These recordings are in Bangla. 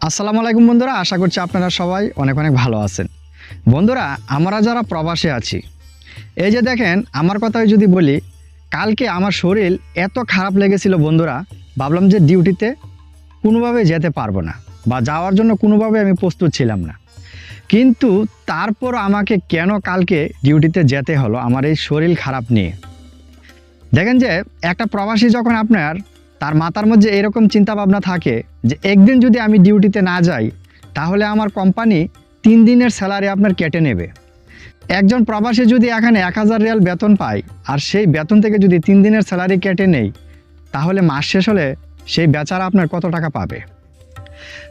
আসসালামু আলাইকুম বন্ধুরা, আশা করছি আপনারা সবাই অনেক অনেক ভালো আছেন। বন্ধুরা, আমরা যারা প্রবাসে আছি, এই যে দেখেন, আমার কথাই যদি বলি, কালকে আমার শরীর এত খারাপ লেগেছিল বন্ধুরা, ভাবলাম যে ডিউটিতে কোনোভাবে যেতে পারবো না বা যাওয়ার জন্য কোনোভাবে আমি প্রস্তুত ছিলাম না। কিন্তু তারপর আমাকে কেন কালকে ডিউটিতে যেতে হলো আমার এই শরীর খারাপ নিয়ে। দেখেন যে একটা প্রবাসী যখন আপনার তার মাথার মধ্যে এরকম চিন্তা ভাবনা থাকে যে একদিন যদি আমি ডিউটিতে না যাই তাহলে আমার কোম্পানি 3 দিনের স্যালারি আপনার কেটে নেবে। একজন প্রবাসী যদি এখানে 1000 রিয়াল বেতন পায় আর সেই বেতন থেকে যদি 3 দিনের স্যালারি কেটে নেই তাহলে মাস শেষ হলে সেই বেচারা আপনার কত টাকা পাবে।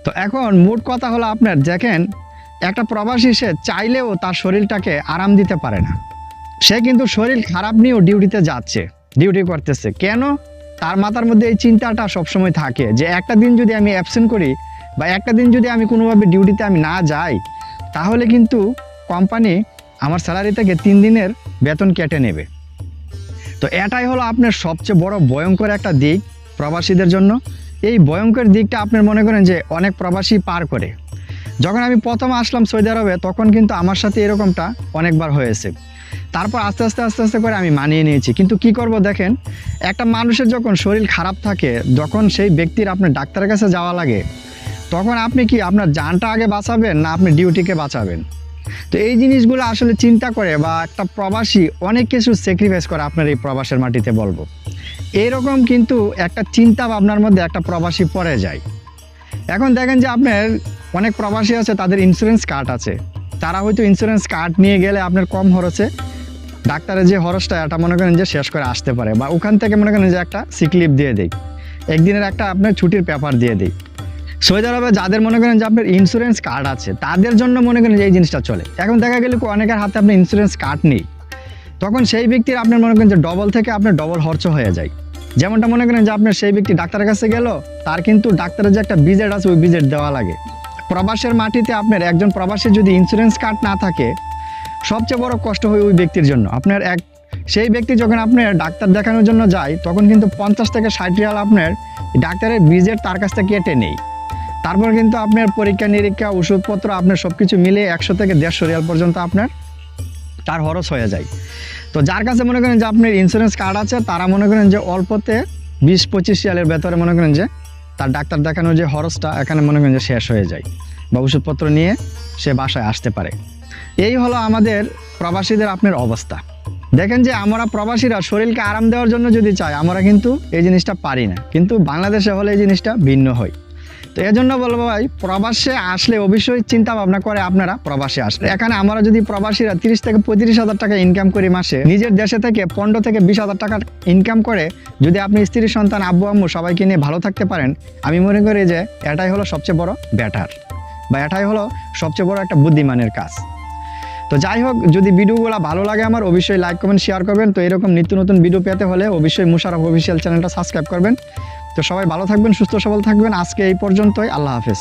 তো এখন মোট কথা হলো, আপনার দেখেন একটা প্রবাসী সে চাইলেও তার শরীরটাকে আরাম দিতে পারে না। সে কিন্তু শরীর খারাপ নিয়েও ডিউটিতে যাচ্ছে, ডিউটি করতেছে। কেন? তার মাথার মধ্যে এই চিন্তাটা সবসময় থাকে যে একটা দিন যদি আমি অ্যাবসেন্ট করি বা একটা দিন যদি আমি কোনোভাবে ডিউটিতে আমি না যাই তাহলে কিন্তু কোম্পানি আমার স্যালারি থেকে 3 দিনের বেতন কেটে নেবে। তো এটাই হলো আপনার সবচেয়ে বড় ভয়ঙ্কর একটা দিক প্রবাসীদের জন্য। এই ভয়ঙ্কর দিকটা আপনার মনে করেন যে অনেক প্রবাসী পার করে। যখন আমি প্রথম আসলাম সৌদি আরবে তখন কিন্তু আমার সাথে এরকমটা অনেকবার হয়েছে। তারপর আস্তে আস্তে আস্তে আস্তে করে আমি মানিয়ে নিয়েছি। কিন্তু কি করব, দেখেন একটা মানুষের যখন শরীর খারাপ থাকে, যখন সেই ব্যক্তির আপনার ডাক্তারের কাছে যাওয়া লাগে, তখন আপনি কি আপনার জানটা আগে বাঁচাবেন না আপনি ডিউটিকে বাঁচাবেন? তো এই জিনিসগুলো আসলে চিন্তা করে বা একটা প্রবাসী অনেক কিছু স্যাক্রিফাইস করে আপনার এই প্রবাসের মাটিতে বলবো। এইরকম কিন্তু একটা চিন্তা ভাবনার মধ্যে একটা প্রবাসী পড়ে যায়। এখন দেখেন যে আপনার অনেক প্রবাসী আছে, তাদের ইন্স্যুরেন্স কার্ড আছে, তারা হয়তো ইন্স্যুরেন্স কার্ড নিয়ে গেলে আপনার কম খরচে ডাক্তারের যে খরচটা এটা মনে করেন যে শেষ করে আসতে পারে, বা ওখান থেকে মনে করেন যে একটা সিকলিপ দিয়ে দেয়, একদিনের একটা আপনার ছুটির পেপার দিয়ে দেয়। সৌদি আরবে যাদের মনে করেন যে আপনার ইন্স্যুরেন্স কার্ড আছে তাদের জন্য মনে করেন যে এই জিনিসটা চলে। এখন দেখা গেলে অনেকের হাতে আপনার ইন্স্যুরেন্স কার্ড নেই, তখন সেই ব্যক্তির আপনার মনে করেন যে ডবল থেকে আপনার ডবল খরচ হয়ে যায়। যেমনটা মনে করেন যে আপনার সেই ব্যক্তি ডাক্তারের কাছে গেল, তার কিন্তু ডাক্তারের যে একটা ভিজিট আছে ওই ভিজিট দেওয়া লাগে। প্রবাসের মাটিতে আপনার একজন প্রবাসীর যদি ইন্স্যুরেন্স কার্ড না থাকে সবচেয়ে বড় কষ্ট হয় ওই ব্যক্তির জন্য। আপনার সেই ব্যক্তি যখন আপনার ডাক্তার দেখানোর জন্য যায় তখন কিন্তু 50 থেকে 60 রিয়াল আপনার ডাক্তারের ভিজিট তার কাছ থেকে কেটে নেই। তারপর কিন্তু আপনার পরীক্ষা নিরীক্ষা ওষুধপত্র আপনার সব কিছু মিলিয়ে 100 থেকে 150 রিয়াল পর্যন্ত আপনার তার খরচ হয়ে যায়। তো যার কাছে মনে করেন যে আপনার ইন্স্যুরেন্স কার্ড আছে তারা মনে করেন যে অল্পতে 20-25 রিয়ালের ভেতরে মনে করেন যে তার ডাক্তার দেখানোর যে খরচটা এখানে মনে করেন যে শেষ হয়ে যায় বা ওষুধপত্র নিয়ে সে বাসায় আসতে পারে। এই হলো আমাদের প্রবাসীদের আপনার অবস্থা। দেখেন যে আমরা প্রবাসীরা শরীরকে আরাম দেওয়ার জন্য যদি চাই আমরা কিন্তু এই জিনিসটা পারি না, কিন্তু বাংলাদেশে হলে এই জিনিসটা ভিন্ন হয়। তো এজন্য বলবো ভাই, প্রবাসে আসলে অবশ্যই চিন্তা ভাবনা করে আপনারা প্রবাসে আসলে। এখানে আমরা যদি প্রবাসীরা 30 থেকে 35 হাজার টাকা ইনকাম করি মাসে, নিজের দেশে থেকে 15 থেকে 20 হাজার টাকা ইনকাম করে যদি আপনি স্ত্রী সন্তান আব্বু আম্মু সবাইকে নিয়ে ভালো থাকতে পারেন, আমি মনে করি যে এটাই হলো সবচেয়ে বড় বেটার বা এটাই হলো সবচেয়ে বড় একটা বুদ্ধিমানের কাজ। তো যাই হোক, যদি ভিডিওগুলো ভালো লাগে আমার অবশ্যই লাইক কমেন্ট শেয়ার করবেন। তো এরকম নিত্য নতুন ভিডিও পেতে হলে অবশ্যই মুশারফ অফিসিয়াল চ্যানেলটা সাবস্ক্রাইব করবেন। তো সবাই ভালো থাকবেন, সুস্থ সবল থাকবেন। আজকে এই পর্যন্তই, আল্লাহ হাফেজ।